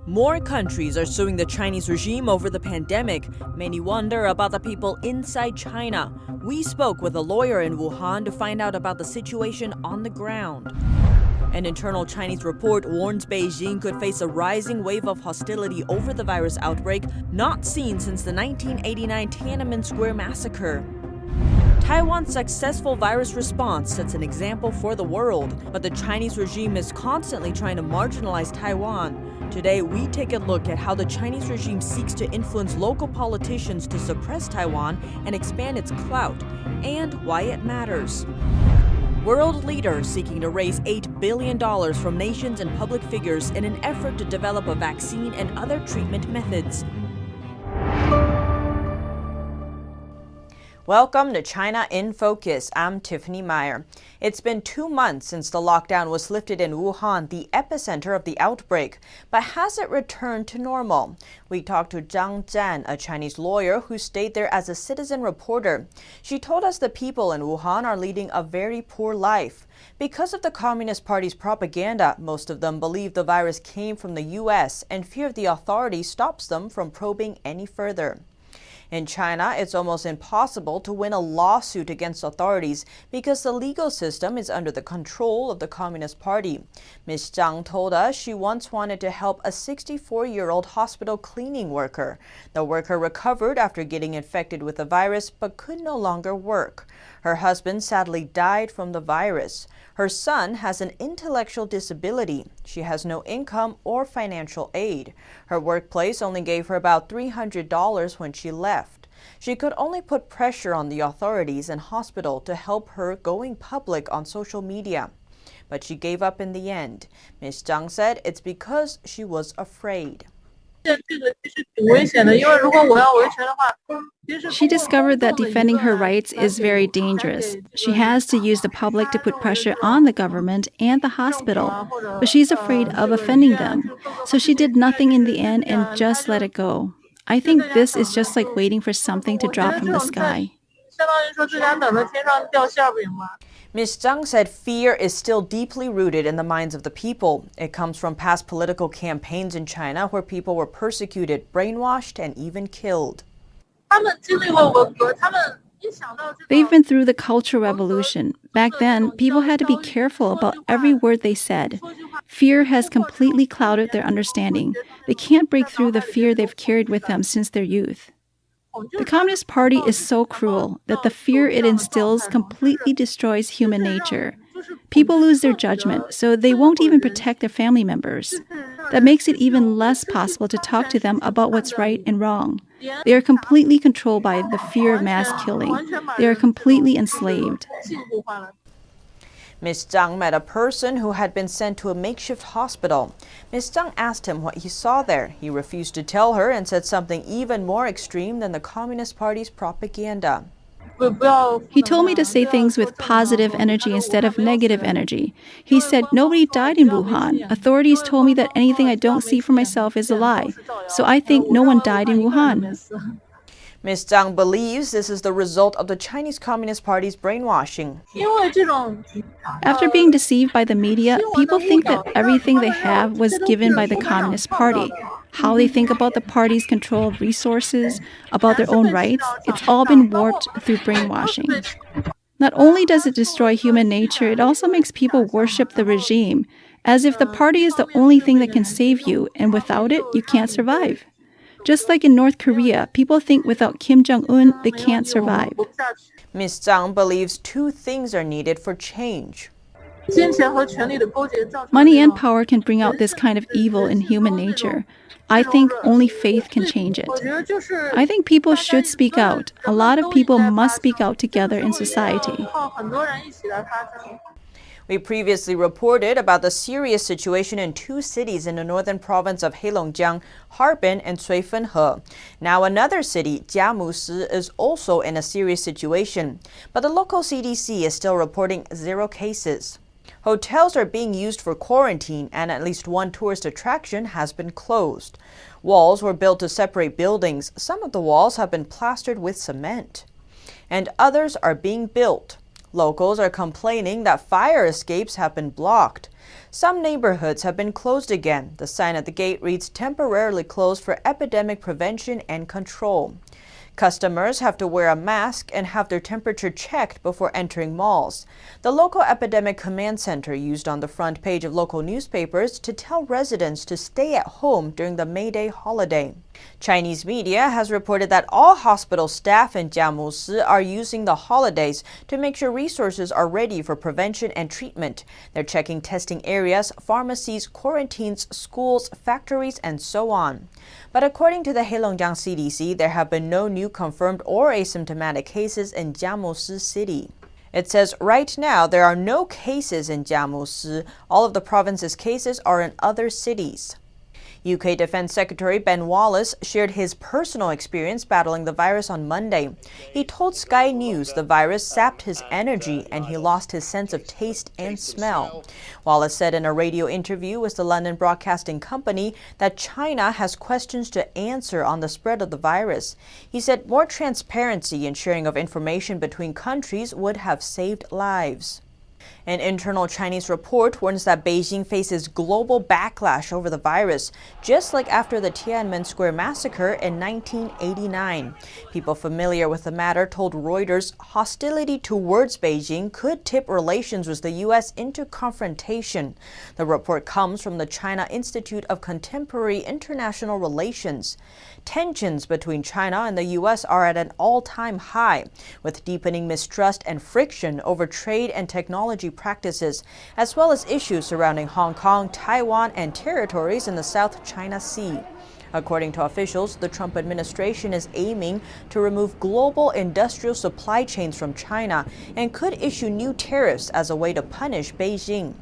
More countries are suing the Chinese regime over the pandemic. Many wonder about the people inside China. We spoke with a lawyer in Wuhan to find out about the situation on the ground. An internal Chinese report warns Beijing could face a rising wave of hostility over the virus outbreak not seen since the 1989 Tiananmen Square Massacre. Taiwan's successful virus response sets an example for the world, but the Chinese regime is constantly trying to marginalize Taiwan. Today, we take a look at how the Chinese regime seeks to influence local politicians to suppress Taiwan and expand its clout, and why it matters. World leaders seeking to raise $8 billion from nations and public figures in an effort to develop a vaccine and other treatment methods. Welcome to China in Focus. I'm Tiffany Meyer. It's been 2 months since the lockdown was lifted in Wuhan, the epicenter of the outbreak. But has it returned to normal? We talked to Zhang Zhan, a Chinese lawyer who stayed there as a citizen reporter. She told us the people in Wuhan are leading a very poor life. Because of the Communist Party's propaganda, most of them believe the virus came from the U.S., and fear of the authorities stops them from probing any further. In China, it's almost impossible to win a lawsuit against authorities because the legal system is under the control of the Communist Party. Ms. Zhang told us she once wanted to help a 64-year-old hospital cleaning worker. The worker recovered after getting infected with the virus but could no longer work. Her husband sadly died from the virus. Her son has an intellectual disability. She has no income or financial aid. Her workplace only gave her about $300 when she left. She could only put pressure on the authorities and hospital to help her going public on social media. But she gave up in the end. Ms. Zhang said it's because she was afraid. She discovered that defending her rights is very dangerous. She has to use the public to put pressure on the government and the hospital, but she's afraid of offending them. So she did nothing in the end and just let it go. I think this is just like waiting for something to drop from the sky. Ms. Zhang said fear is still deeply rooted in the minds of the people. It comes from past political campaigns in China where people were persecuted, brainwashed, and even killed. They've been through the Cultural Revolution. Back then, people had to be careful about every word they said. Fear has completely clouded their understanding. They can't break through the fear they've carried with them since their youth. The Communist Party is so cruel that the fear it instills completely destroys human nature. People lose their judgment, so they won't even protect their family members. That makes it even less possible to talk to them about what's right and wrong. They are completely controlled by the fear of mass killing. They are completely enslaved. Ms. Zhang met a person who had been sent to a makeshift hospital. Ms. Zhang asked him what he saw there. He refused to tell her and said something even more extreme than the Communist Party's propaganda. He told me to say things with positive energy instead of negative energy. He said nobody died in Wuhan. Authorities told me that anything I don't see for myself is a lie. So I think no one died in Wuhan. Ms. Zhang believes this is the result of the Chinese Communist Party's brainwashing. After being deceived by the media, people think that everything they have was given by the Communist Party. How they think about the party's control of resources, about their own rights, it's all been warped through brainwashing. Not only does it destroy human nature, it also makes people worship the regime, as if the party is the only thing that can save you, and without it, you can't survive. Just like in North Korea, people think without Kim Jong-un, they can't survive. Ms. Zhang believes 2 things are needed for change. Money and power can bring out this kind of evil in human nature. I think only faith can change it. I think people should speak out. A lot of people must speak out together in society. We previously reported about the serious situation in 2 cities in the northern province of Heilongjiang, Harbin and Cuifenhe. Now another city, Jiamusi, is also in a serious situation, but the local CDC is still reporting 0 cases. Hotels are being used for quarantine and at least 1 tourist attraction has been closed. Walls were built to separate buildings. Some of the walls have been plastered with cement. And others are being built. Locals are complaining that fire escapes have been blocked. Some neighborhoods have been closed again. The sign at the gate reads temporarily closed for epidemic prevention and control. Customers have to wear a mask and have their temperature checked before entering malls. The local epidemic command center used on the front page of local newspapers to tell residents to stay at home during the May Day holiday. Chinese media has reported that all hospital staff in Jiamusi are using the holidays to make sure resources are ready for prevention and treatment. They're checking testing areas, pharmacies, quarantines, schools, factories, and so on. But according to the Heilongjiang CDC, there have been no new confirmed or asymptomatic cases in Jiamusi City. It says right now there are no cases in Jiamusi. All of the province's cases are in other cities. UK Defense Secretary Ben Wallace shared his personal experience battling the virus on Monday. He told Sky News the virus sapped his energy and he lost his sense of taste and smell. Wallace said in a radio interview with the London Broadcasting Company that China has questions to answer on the spread of the virus. He said more transparency and sharing of information between countries would have saved lives. An internal Chinese report warns that Beijing faces global backlash over the virus, just like after the Tiananmen Square Massacre in 1989. People familiar with the matter told Reuters hostility towards Beijing could tip relations with the U.S. into confrontation. The report comes from the China Institute of Contemporary International Relations. Tensions between China and the U.S. are at an all-time high, with deepening mistrust and friction over trade and technology practices, as well as issues surrounding Hong Kong, Taiwan, and territories in the South China Sea. According to officials, the Trump administration is aiming to remove global industrial supply chains from China and could issue new tariffs as a way to punish Beijing.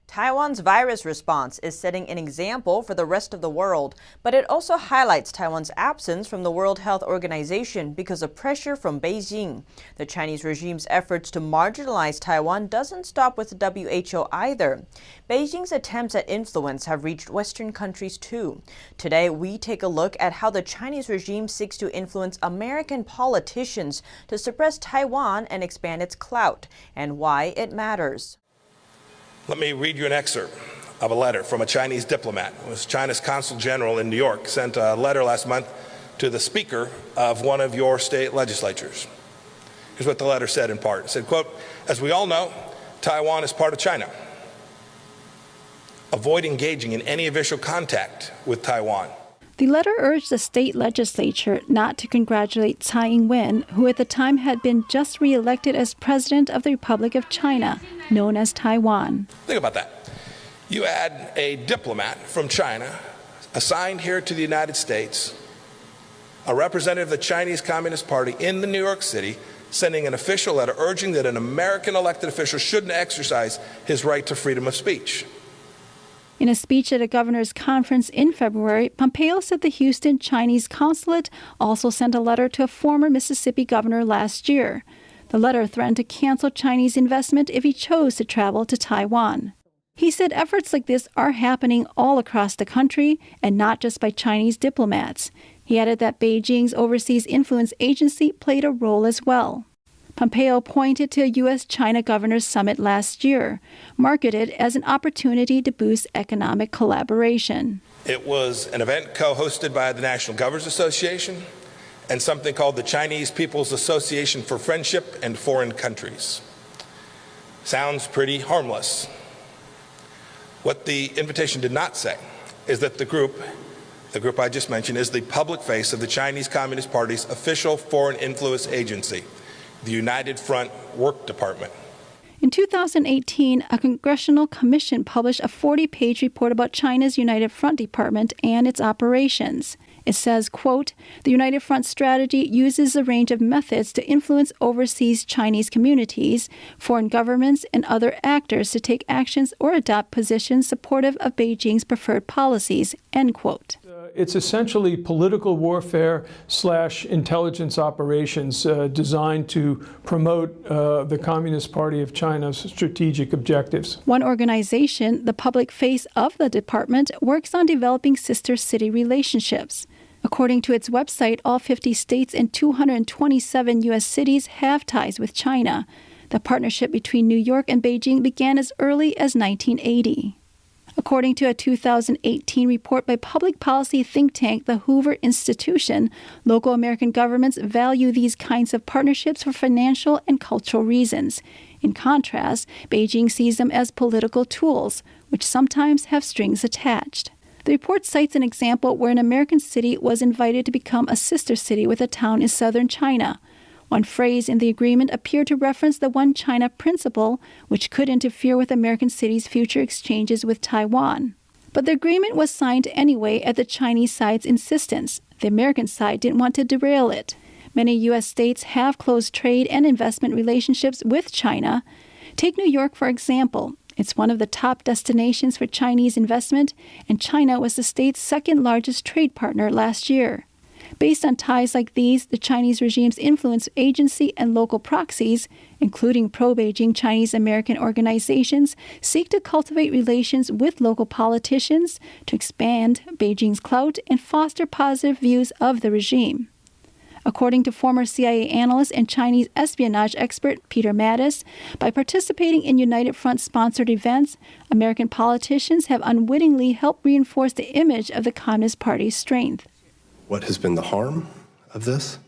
Taiwan's virus response is setting an example for the rest of the world, but it also highlights Taiwan's absence from the World Health Organization because of pressure from Beijing. The Chinese regime's efforts to marginalize Taiwan doesn't stop with the WHO either. Beijing's attempts at influence have reached Western countries too. Today, we take a look at how the Chinese regime seeks to influence American politicians to suppress Taiwan and expand its clout, and why it matters. Let me read you an excerpt of a letter from a Chinese diplomat. It was China's consul general in New York, sent a letter last month to the speaker of one of your state legislatures. Here's what the letter said in part. It said, quote, "As we all know, Taiwan is part of China. Avoid engaging in any official contact with Taiwan." The letter urged the state legislature not to congratulate Tsai Ing-wen, who at the time had been just re-elected as president of the Republic of China, known as Taiwan. Think about that. You add a diplomat from China assigned here to the United States, a representative of the Chinese Communist Party in the New York City, sending an official letter urging that an American elected official shouldn't exercise his right to freedom of speech. In a speech at a governor's conference in February, Pompeo said the Houston Chinese consulate also sent a letter to a former Mississippi governor last year. The letter threatened to cancel Chinese investment if he chose to travel to Taiwan. He said efforts like this are happening all across the country and not just by Chinese diplomats. He added that Beijing's Overseas Influence Agency played a role as well. Pompeo pointed to a U.S.-China governors summit last year, marketed as an opportunity to boost economic collaboration. It was an event co-hosted by the National Governors Association and something called the Chinese People's Association for Friendship and Foreign Countries. Sounds pretty harmless. What the invitation did not say is that the group I just mentioned, is the public face of the Chinese Communist Party's official foreign influence agency, the United Front Work Department. In 2018, a congressional commission published a 40-page report about China's United Front Department and its operations. It says, quote, "The United Front strategy uses a range of methods to influence overseas Chinese communities, foreign governments, and other actors to take actions or adopt positions supportive of Beijing's preferred policies," end quote. It's essentially political warfare / intelligence operations designed to promote the Communist Party of China's strategic objectives. One organization, the public face of the department, works on developing sister city relationships. According to its website, all 50 states and 227 U.S. cities have ties with China. The partnership between New York and Beijing began as early as 1980. According to a 2018 report by public policy think tank the Hoover Institution, local American governments value these kinds of partnerships for financial and cultural reasons. In contrast, Beijing sees them as political tools, which sometimes have strings attached. The report cites an example where an American city was invited to become a sister city with a town in southern China. One phrase in the agreement appeared to reference the One China principle, which could interfere with American cities' future exchanges with Taiwan. But the agreement was signed anyway at the Chinese side's insistence. The American side didn't want to derail it. Many U.S. states have close trade and investment relationships with China. Take New York, for example. It's one of the top destinations for Chinese investment, and China was the state's second largest trade partner last year. Based on ties like these, the Chinese regime's influence agency and local proxies, including pro-Beijing Chinese-American organizations, seek to cultivate relations with local politicians to expand Beijing's clout and foster positive views of the regime. According to former CIA analyst and Chinese espionage expert Peter Mattis, by participating in United Front-sponsored events, American politicians have unwittingly helped reinforce the image of the Communist Party's strength. What has been the harm of this?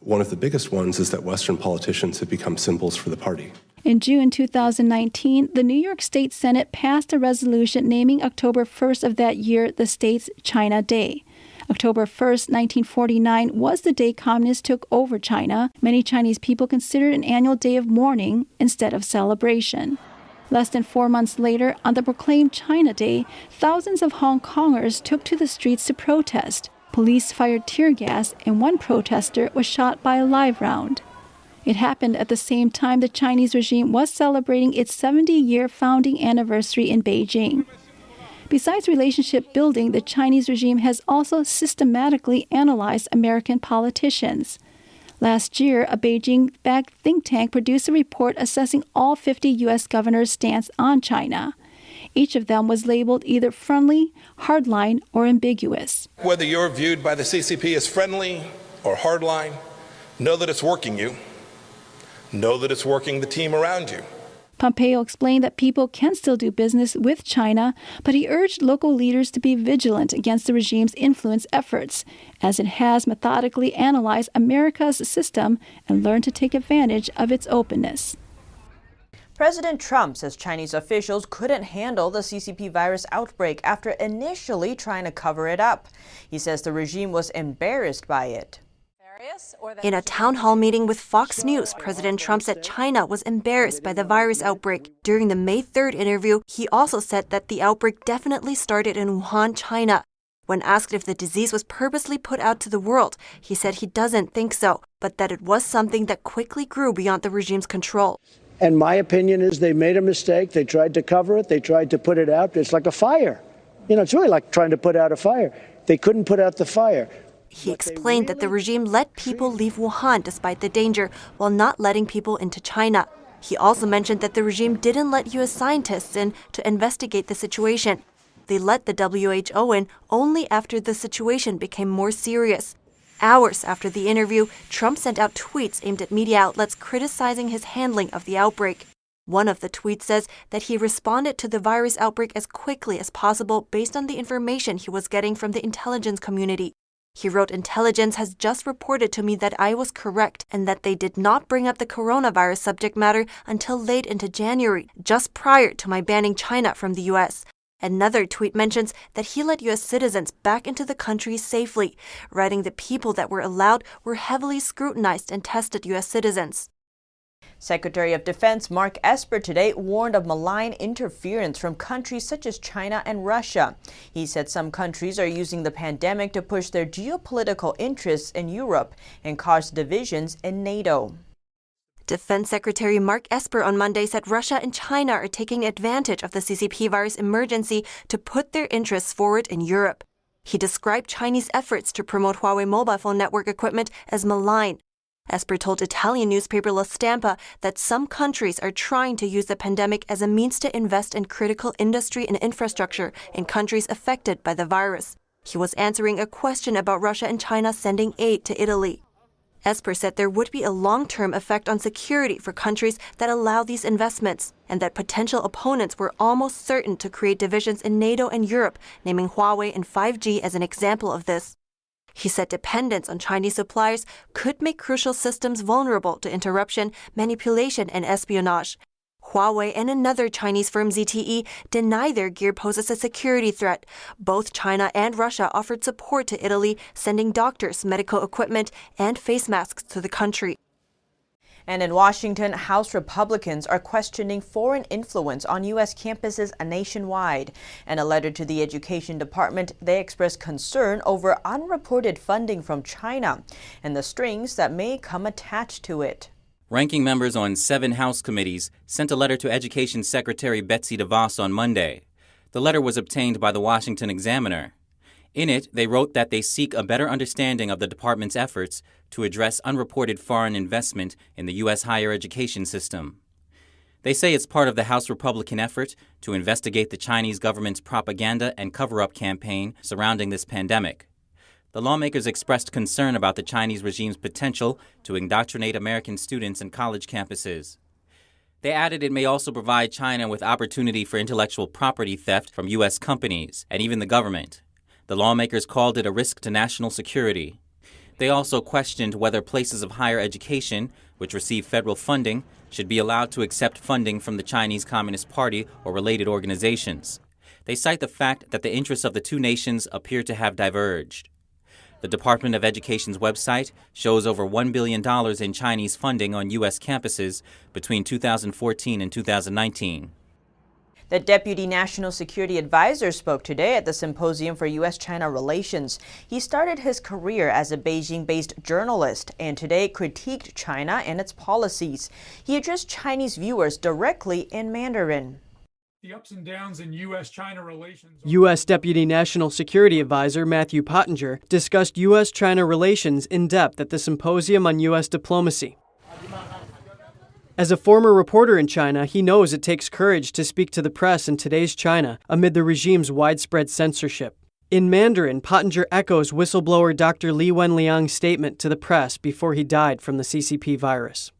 One of the biggest ones is that Western politicians have become symbols for the party. In June 2019, the New York State Senate passed a resolution naming October 1st of that year the state's China Day. October 1st, 1949 was the day communists took over China. Many Chinese people considered an annual day of mourning instead of celebration. Less than 4 months later, on the proclaimed China Day, thousands of Hong Kongers took to the streets to protest. Police fired tear gas, and one protester was shot by a live round. It happened at the same time the Chinese regime was celebrating its 70-year founding anniversary in Beijing. Besides relationship building, the Chinese regime has also systematically analyzed American politicians. Last year, a Beijing-backed think tank produced a report assessing all 50 U.S. governors' stance on China. Each of them was labeled either friendly, hardline, or ambiguous. Whether you're viewed by the CCP as friendly or hardline, know that it's working you. Know that it's working the team around you. Pompeo explained that people can still do business with China, but he urged local leaders to be vigilant against the regime's influence efforts, as it has methodically analyzed America's system and learned to take advantage of its openness. President Trump says Chinese officials couldn't handle the CCP virus outbreak after initially trying to cover it up. He says the regime was embarrassed by it. In a town hall meeting with Fox News, President Trump said China was embarrassed by the virus outbreak. During the May 3rd interview, he also said that the outbreak definitely started in Wuhan, China. When asked if the disease was purposely put out to the world, he said he doesn't think so, but that it was something that quickly grew beyond the regime's control. And my opinion is they made a mistake. They tried to cover it. They tried to put it out. It's like a fire. It's really like trying to put out a fire. They couldn't put out the fire. He explained that the regime let people leave Wuhan despite the danger, while not letting people into China. He also mentioned that the regime didn't let U.S. scientists in to investigate the situation. They let the WHO in only after the situation became more serious. Hours after the interview, Trump sent out tweets aimed at media outlets criticizing his handling of the outbreak. One of the tweets says that he responded to the virus outbreak as quickly as possible based on the information he was getting from the intelligence community. He wrote, "Intelligence has just reported to me that I was correct and that they did not bring up the coronavirus subject matter until late into January, just prior to my banning China from the U.S." Another tweet mentions that he let U.S. citizens back into the country safely, writing the people that were allowed were heavily scrutinized and tested U.S. citizens. Secretary of Defense Mark Esper today warned of malign interference from countries such as China and Russia. He said some countries are using the pandemic to push their geopolitical interests in Europe and cause divisions in NATO. Defense Secretary Mark Esper on Monday said Russia and China are taking advantage of the CCP virus emergency to put their interests forward in Europe. He described Chinese efforts to promote Huawei mobile phone network equipment as malign. Esper told Italian newspaper La Stampa that some countries are trying to use the pandemic as a means to invest in critical industry and infrastructure in countries affected by the virus. He was answering a question about Russia and China sending aid to Italy. Esper said there would be a long-term effect on security for countries that allow these investments, and that potential opponents were almost certain to create divisions in NATO and Europe, naming Huawei and 5G as an example of this. He said dependence on Chinese suppliers could make crucial systems vulnerable to interruption, manipulation, and espionage. Huawei and another Chinese firm, ZTE, deny their gear poses a security threat. Both China and Russia offered support to Italy, sending doctors, medical equipment, and face masks to the country. And in Washington, House Republicans are questioning foreign influence on U.S. campuses nationwide. In a letter to the Education Department, they expressed concern over unreported funding from China and the strings that may come attached to it. Ranking members on 7 House committees sent a letter to Education Secretary Betsy DeVos on Monday. The letter was obtained by the Washington Examiner. In it, they wrote that they seek a better understanding of the department's efforts to address unreported foreign investment in the U.S. higher education system. They say it's part of the House Republican effort to investigate the Chinese government's propaganda and cover-up campaign surrounding this pandemic. The lawmakers expressed concern about the Chinese regime's potential to indoctrinate American students in college campuses. They added it may also provide China with opportunity for intellectual property theft from U.S. companies and even the government. The lawmakers called it a risk to national security. They also questioned whether places of higher education, which receive federal funding, should be allowed to accept funding from the Chinese Communist Party or related organizations. They cite the fact that the interests of the two nations appear to have diverged. The Department of Education's website shows over $1 billion in Chinese funding on U.S. campuses between 2014 and 2019. The Deputy National Security Advisor spoke today at the Symposium for U.S.-China Relations. He started his career as a Beijing-based journalist and today critiqued China and its policies. He addressed Chinese viewers directly in Mandarin. The ups and downs in U.S.-China relations. U.S. Deputy National Security Advisor Matthew Pottinger discussed U.S.-China relations in depth at the Symposium on U.S. Diplomacy. As a former reporter in China, he knows it takes courage to speak to the press in today's China amid the regime's widespread censorship. In Mandarin, Pottinger echoes whistleblower Dr. Li Wenliang's statement to the press before he died from the CCP virus.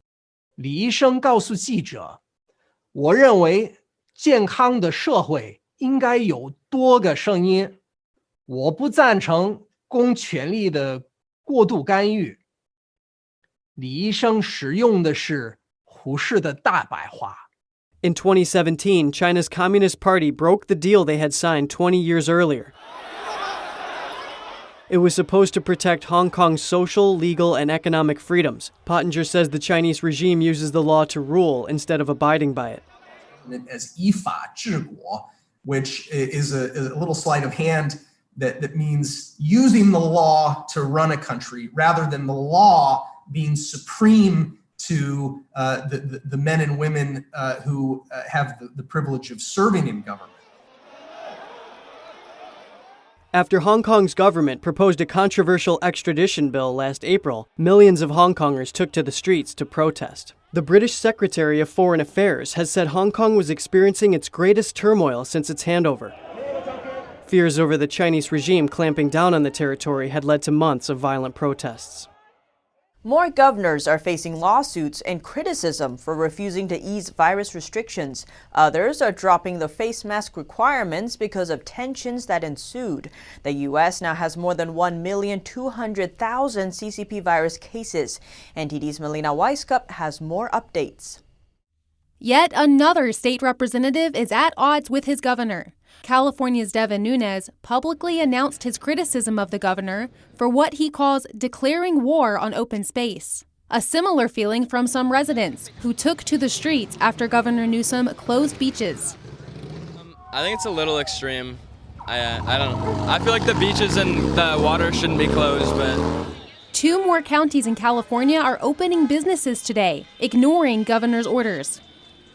李医生告诉记者，我认为健康的社会应该有多个声音，我不赞成公权力的过度干预。李医生使用的是胡适的大白话。 In 2017, China's Communist Party broke the deal they had signed 20 years earlier. It was supposed to protect Hong Kong's social, legal, and economic freedoms. Pottinger says the Chinese regime uses the law to rule instead of abiding by it. As 依法治国, which is a little sleight of hand that means using the law to run a country rather than the law being supreme to the men and women who have the privilege of serving in government. After Hong Kong's government proposed a controversial extradition bill last April, millions of Hong Kongers took to the streets to protest. The British Secretary of Foreign Affairs has said Hong Kong was experiencing its greatest turmoil since its handover. Fears over the Chinese regime clamping down on the territory had led to months of violent protests. More governors are facing lawsuits and criticism for refusing to ease virus restrictions. Others are dropping the face mask requirements because of tensions that ensued. The U.S. now has more than 1,200,000 CCP virus cases. NTD's Melina Weiskup has more updates. Yet another state representative is at odds with his governor. California's Devin Nunes publicly announced his criticism of the governor for what he calls declaring war on open space. A similar feeling from some residents who took to the streets after Governor Newsom closed beaches. I think it's a little extreme. I don't know. I feel like the beaches and the water shouldn't be closed, but... 2 more counties in California are opening businesses today, ignoring governor's orders.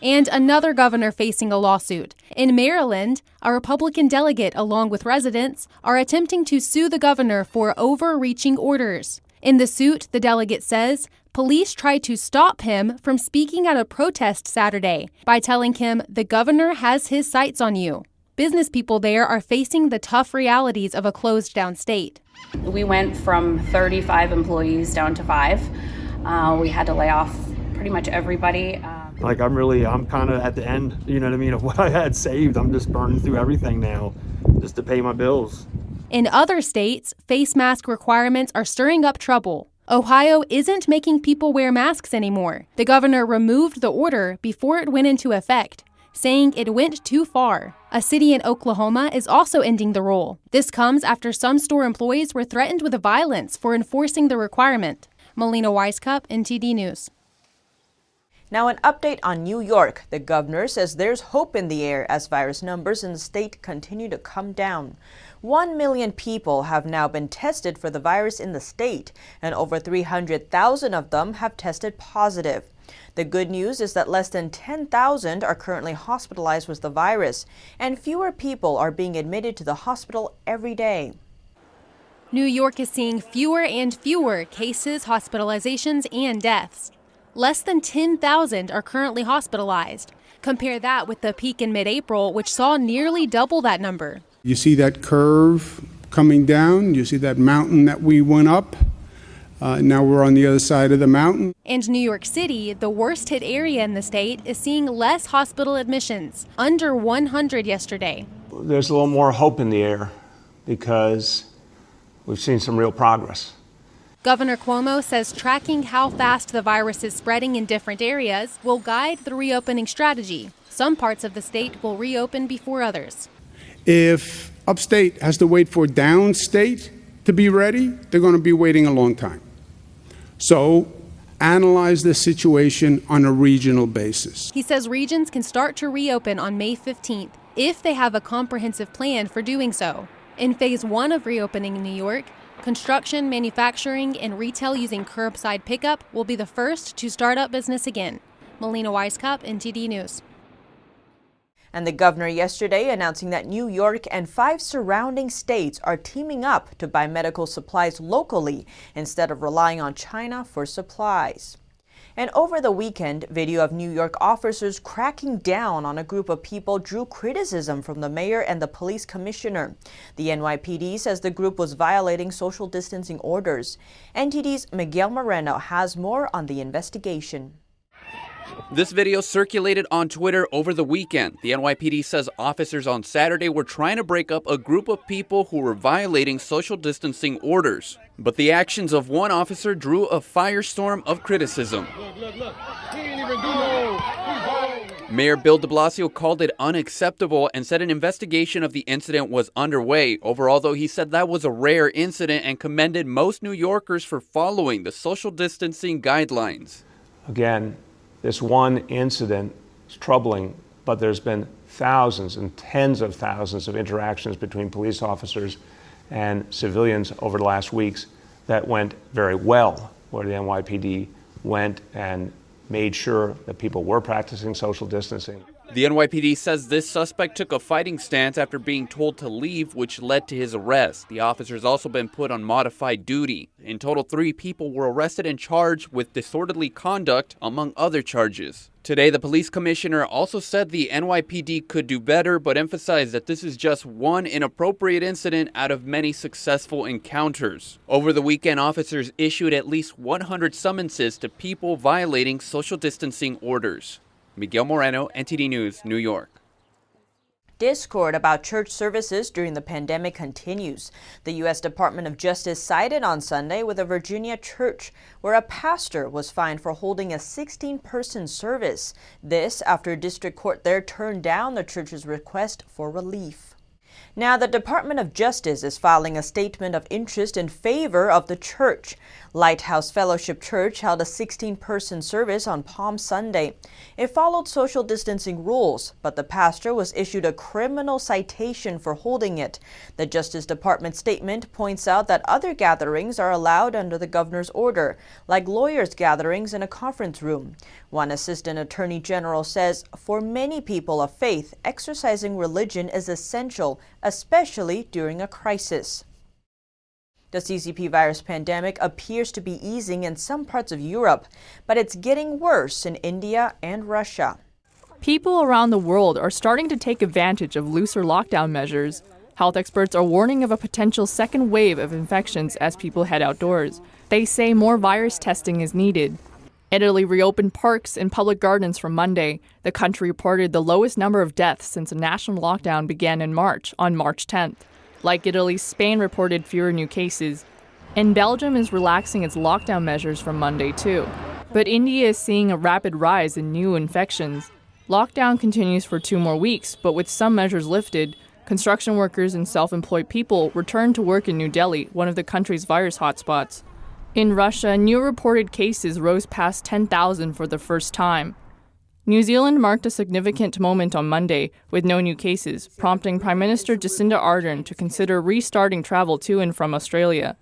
And another governor facing a lawsuit. In Maryland, a Republican delegate, along with residents, are attempting to sue the governor for overreaching orders. In the suit, the delegate says, police tried to stop him from speaking at a protest Saturday by telling him the governor has his sights on you. Business people there are facing the tough realities of a closed-down state. We went from 35 employees down to 5. We had to lay off pretty much everybody. I'm kind of at the end, you know what I mean, of what I had saved. I'm just burning through everything now just to pay my bills. In other states, face mask requirements are stirring up trouble. Ohio isn't making people wear masks anymore. The governor removed the order before it went into effect, saying it went too far. A city in Oklahoma is also ending the rule. This comes after some store employees were threatened with violence for enforcing the requirement. Melina Weiskup, NTD News. Now an update on New York. The governor says there's hope in the air as virus numbers in the state continue to come down. 1 million people have now been tested for the virus in the state, and over 300,000 of them have tested positive. The good news is that less than 10,000 are currently hospitalized with the virus, and fewer people are being admitted to the hospital every day. New York is seeing fewer and fewer cases, hospitalizations, and deaths. Less than 10,000 are currently hospitalized. Compare that with the peak in mid-April, which saw nearly double that number. You see that curve coming down. You see that mountain that we went up. Now we're on the other side of the mountain. And New York City, the worst hit area in the state, is seeing less hospital admissions, under 100 yesterday. There's a little more hope in the air because we've seen some real progress. Governor Cuomo says tracking how fast the virus is spreading in different areas will guide the reopening strategy. Some parts of the state will reopen before others. If upstate has to wait for downstate to be ready, they're going to be waiting a long time. So analyze the situation on a regional basis. He says regions can start to reopen on May 15th if they have a comprehensive plan for doing so. In phase 1 of reopening in New York, construction, manufacturing, and retail using curbside pickup will be the first to start up business again. Melina Weiskup, NTD News. And the governor yesterday announcing that New York and 5 surrounding states are teaming up to buy medical supplies locally instead of relying on China for supplies. And over the weekend, video of New York officers cracking down on a group of people drew criticism from the mayor and the police commissioner. The NYPD says the group was violating social distancing orders. NTD's Miguel Moreno has more on the investigation. This video circulated on Twitter over the weekend. The NYPD says officers on Saturday were trying to break up a group of people who were violating social distancing orders. But the actions of one officer drew a firestorm of criticism. Look. He didn't even do no. Mayor Bill de Blasio called it unacceptable and said an investigation of the incident was underway. Overall, though, he said that was a rare incident and commended most New Yorkers for following the social distancing guidelines. Again, this one incident is troubling, but there's been thousands and tens of thousands of interactions between police officers and civilians over the last weeks that went very well, where the NYPD went and made sure that people were practicing social distancing. The NYPD says this suspect took a fighting stance after being told to leave, which led to his arrest. The officer's also been put on modified duty. In total, 3 people were arrested and charged with disorderly conduct, among other charges. Today, the police commissioner also said the NYPD could do better, but emphasized that this is just one inappropriate incident out of many successful encounters. Over the weekend, officers issued at least 100 summonses to people violating social distancing orders. Miguel Moreno, NTD News, New York. Discord about church services during the pandemic continues. The U.S. Department of Justice sided on Sunday with a Virginia church where a pastor was fined for holding a 16-person service. This after a district court there turned down the church's request for relief. Now, the Department of Justice is filing a statement of interest in favor of the church. Lighthouse Fellowship Church held a 16-person service on Palm Sunday. It followed social distancing rules, but the pastor was issued a criminal citation for holding it. The Justice Department statement points out that other gatherings are allowed under the governor's order, like lawyers' gatherings in a conference room. One assistant attorney general says, for many people of faith, exercising religion is essential, especially during a crisis. The CCP virus pandemic appears to be easing in some parts of Europe, but it's getting worse in India and Russia. People around the world are starting to take advantage of looser lockdown measures. Health experts are warning of a potential second wave of infections as people head outdoors. They say more virus testing is needed. Italy reopened parks and public gardens from Monday. The country reported the lowest number of deaths since a national lockdown began in March, on March 10th. Like Italy, Spain reported fewer new cases. And Belgium is relaxing its lockdown measures from Monday, too. But India is seeing a rapid rise in new infections. Lockdown continues for 2 more weeks, but with some measures lifted, construction workers and self-employed people returned to work in New Delhi, one of the country's virus hotspots. In Russia, new reported cases rose past 10,000 for the first time. New Zealand marked a significant moment on Monday with no new cases, prompting Prime Minister Jacinda Ardern to consider restarting travel to and from Australia.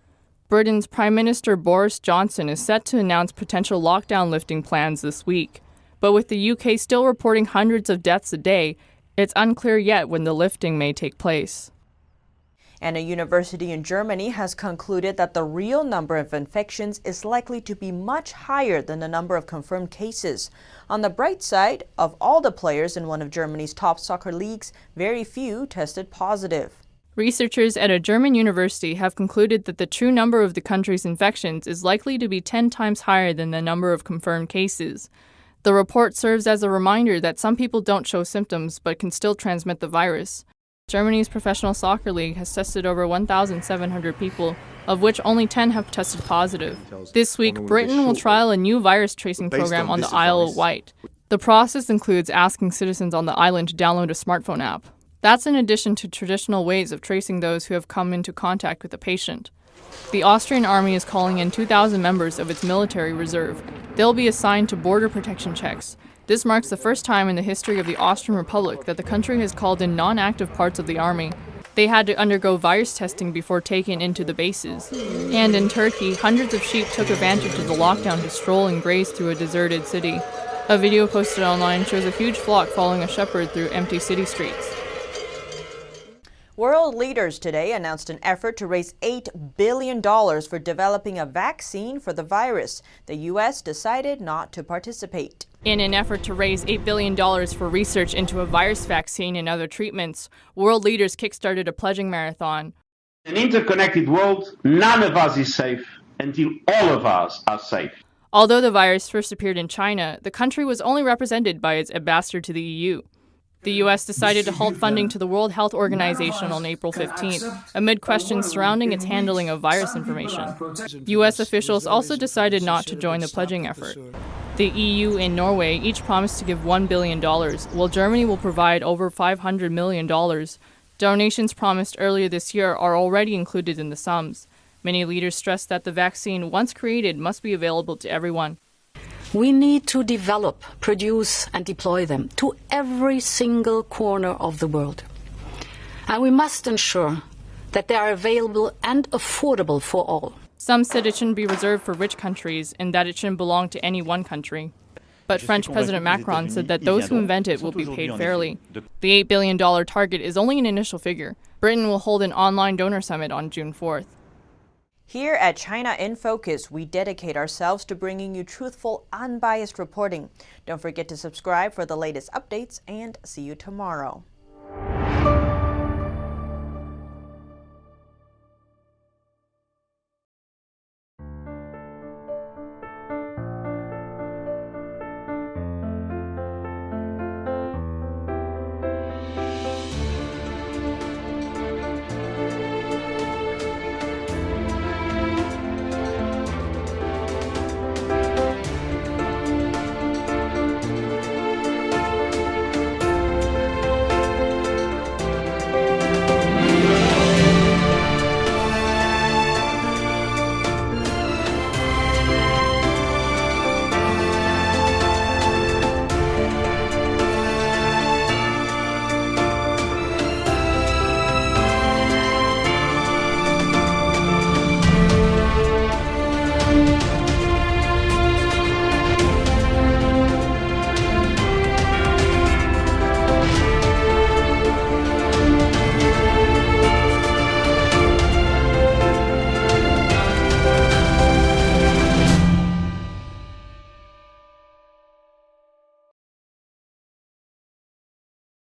Britain's Prime Minister Boris Johnson is set to announce potential lockdown lifting plans this week. But with the UK still reporting hundreds of deaths a day, it's unclear yet when the lifting may take place. And a university in Germany has concluded that the real number of infections is likely to be much higher than the number of confirmed cases. On the bright side, of all the players in one of Germany's top soccer leagues, very few tested positive. Researchers at a German university have concluded that the true number of the country's infections is likely to be 10 times higher than the number of confirmed cases. The report serves as a reminder that some people don't show symptoms but can still transmit the virus. Germany's professional soccer league has tested over 1,700 people, of which only 10 have tested positive. This week, Britain will trial a new virus tracing program on the Isle of Wight. The process includes asking citizens on the island to download a smartphone app. That's in addition to traditional ways of tracing those who have come into contact with a patient. The Austrian army is calling in 2,000 members of its military reserve. They'll be assigned to border protection checks. This marks the first time in the history of the Austrian Republic that the country has called in non-active parts of the army. They had to undergo virus testing before taken into the bases. And in Turkey, hundreds of sheep took advantage of the lockdown to stroll and graze through a deserted city. A video posted online shows a huge flock following a shepherd through empty city streets. World leaders today announced an effort to raise $8 billion for developing a vaccine for the virus. The U.S. decided not to participate. In an effort to raise $8 billion for research into a virus vaccine and other treatments, world leaders kickstarted a pledging marathon. In an interconnected world, none of us is safe until all of us are safe. Although the virus first appeared in China, the country was only represented by its ambassador to the EU. The U.S. decided to halt funding to the World Health Organization on April 15th, amid questions surrounding its handling of virus information. U.S. officials also decided not to join the pledging effort. The EU and Norway each promised to give $1 billion, while Germany will provide over $500 million. Donations promised earlier this year are already included in the sums. Many leaders stressed that the vaccine, once created, must be available to everyone. We need to develop, produce and deploy them to every single corner of the world. And we must ensure that they are available and affordable for all. Some said it shouldn't be reserved for rich countries and that it shouldn't belong to any one country. But French President Macron said that those who invent it will be paid fairly. The $8 billion target is only an initial figure. Britain will hold an online donor summit on June 4th. Here at China in Focus, we dedicate ourselves to bringing you truthful, unbiased reporting. Don't forget to subscribe for the latest updates, and see you tomorrow.